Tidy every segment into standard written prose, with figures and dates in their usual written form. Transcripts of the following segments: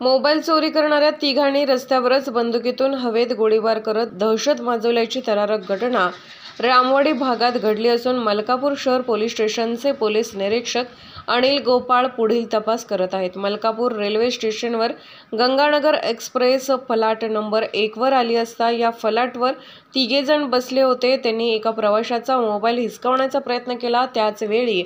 Mobile चोरी करणाऱ्या तिघांनी रस्त्यावरच बंदुकीतून हवेत गोळीबार करत दहशत माजवल्याची थरारक घटना रामवाडी भागात घडली असून मलकापूर शहर पोलीस स्टेशनचे पोलीस निरीक्षक अनिल गोपाळ पुढील तपास करत आहेत। मलकापूर रेल्वे स्टेशनवर गंगानगर एक्सप्रेस फलाट नंबर 1 वर आली असता या फलाटवर तिघे जण बसले होते। त्यांनी एका प्रवाशाचा मोबाईल हिसकावण्याचा प्रयत्न केला। त्याच वेळी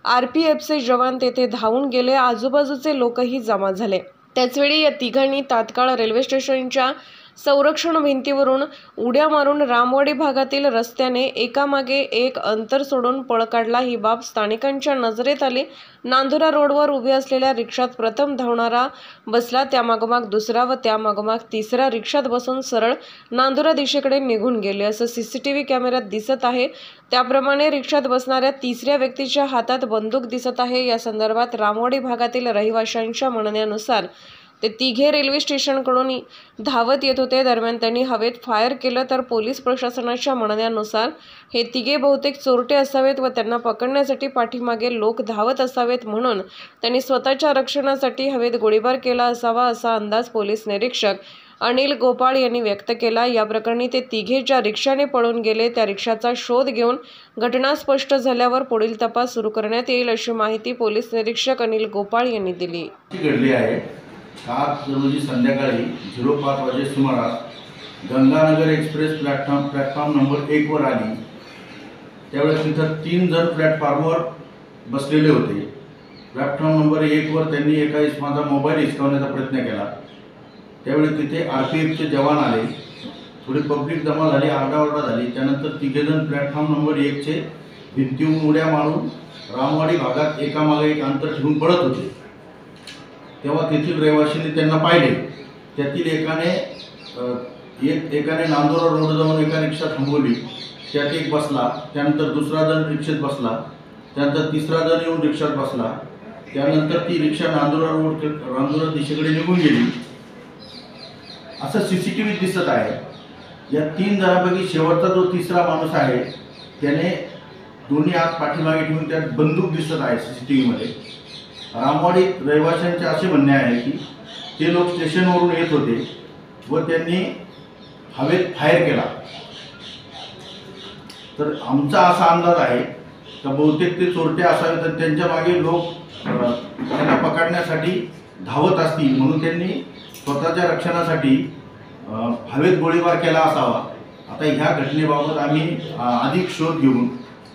आरपीएफचे जवान तेथे धावून गेले। आजूबाजूचे लोकही जमा झाले। त्याचवेळी या तिघांनी तात्काळ रेल्वे स्टेशनच्या संरक्षण भिंतीवरून उड्या मारून रामवाडी भागातील रस्त्याने एकामागे एक अंतर सोडून पळ काढला। ही बाब स्थानिकांच्या नजरेत आली। नांदुरा रोडवर उभे असलेल्या रिक्षात प्रथम धावणारा बसला, त्यामागोमाग दुसरा व त्यामागोमाग तिसरा रिक्षात बसून सरळ नांदुरा दिशेकडे निघून गेले असं सीसीटीव्ही कॅमेऱ्यात दिसत आहे। त्याप्रमाणे रिक्षात बसणाऱ्या तिसऱ्या व्यक्तीच्या हातात बंदूक दिसत आहे। या संदर्भात रामवाडी भागातील रहिवाशांच्या म्हणण्यानुसार ते तिघे रेल्वे स्टेशनकडून धावत येत होते। दरम्यान त्यांनी हवेत फायर केलं, तर पोलीस प्रशासनाच्या म्हणण्यानुसार हे तिघे बहुतेक चोरटे असावेत व त्यांना पकडण्यासाठी पाठीमागे लोक धावत असावेत, म्हणून त्यांनी स्वतःच्या रक्षणासाठी हवेत गोळीबार केला असावा असा अंदाज पोलीस निरीक्षक अनिल गोपाळ यांनी व्यक्त केला। या प्रकरणी ते तिघे ज्या रिक्षाने पळून गेले त्या रिक्षाचा शोध घेऊन घटना स्पष्ट झाल्यावर पुढील तपास सुरू करण्यात येईल अशी माहिती पोलीस निरीक्षक अनिल गोपाळ यांनी दिली। आज रोजी संध्याकाळी 05 वाजे सुमारास गंगानगर एक्सप्रेस प्लॅटफॉर्म नंबर 1 वर आली। त्यावेळेस तिथं 3 जण प्लॅटफॉर्मवर बसलेले होते। प्लॅटफॉर्म नंबर 1 वर त्यांनी एका इसमाचा मोबाईल हिसकावण्याचा प्रयत्न केला। त्यावेळी तिथे आरपीएफचे जवान आले, थोडी पब्लिक जमा झाली, आरडाओरडा झाली। त्यानंतर तिघेजण प्लॅटफॉर्म नंबर 1 चे भिंतीहून उड्या मारून रामवाडी भागात एकामागे एक अंतर ठेवून पळत होते। तेव्हा तेथील रहिवाशांनी त्यांना पाहिले। त्यातील एकाने नांदुरा रोड जाऊन एका रिक्षा थांबवली, त्यात एक बसला। त्यानंतर दुसरा जण रिक्षेत बसला, त्यानंतर तिसरा जण येऊन रिक्षात बसला। त्यानंतर ती रिक्षा नांदुरा दिशेकडे निघून गेली असं सीसीटीव्हीत दिसत आहे। या 3 जणांपैकी शेवटचा जो तिसरा माणूस आहे त्याने दोन्ही हात पाठीमागे ठेवून त्यात बंदूक दिसत आहे सीसीटीव्हीमध्ये। रामवाडी रहिवाशांचे असे म्हणणे आहे की ते लोक स्टेशनवरून येत होते व त्यांनी हवेत फायर केला। तर आमचा असा अंदाज आहे की बहुतेक ते चोरटे असावे, तर त्यांच्या मागे लोक त्यांना पकडण्यासाठी धावत असतील, म्हणून त्यांनी स्वतःच्या रक्षणासाठी हवेत गोळीबार केला असावा। आता ह्या घटनेबाबत आम्ही अधिक शोध घेऊन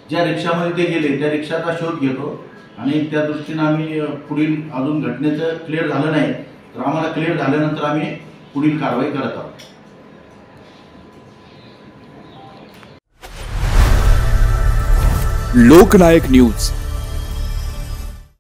ज्या रिक्षामध्ये ते गेले त्या रिक्षाचा शोध घेतो आणि त्या दृष्टीने आम्ही पुढील अजून घटनेचं क्लिअर झालं नाही, तर आम्हाला क्लिअर झाल्यानंतर आम्ही पुढील कारवाई करत आहोत। लोकनायक न्यूज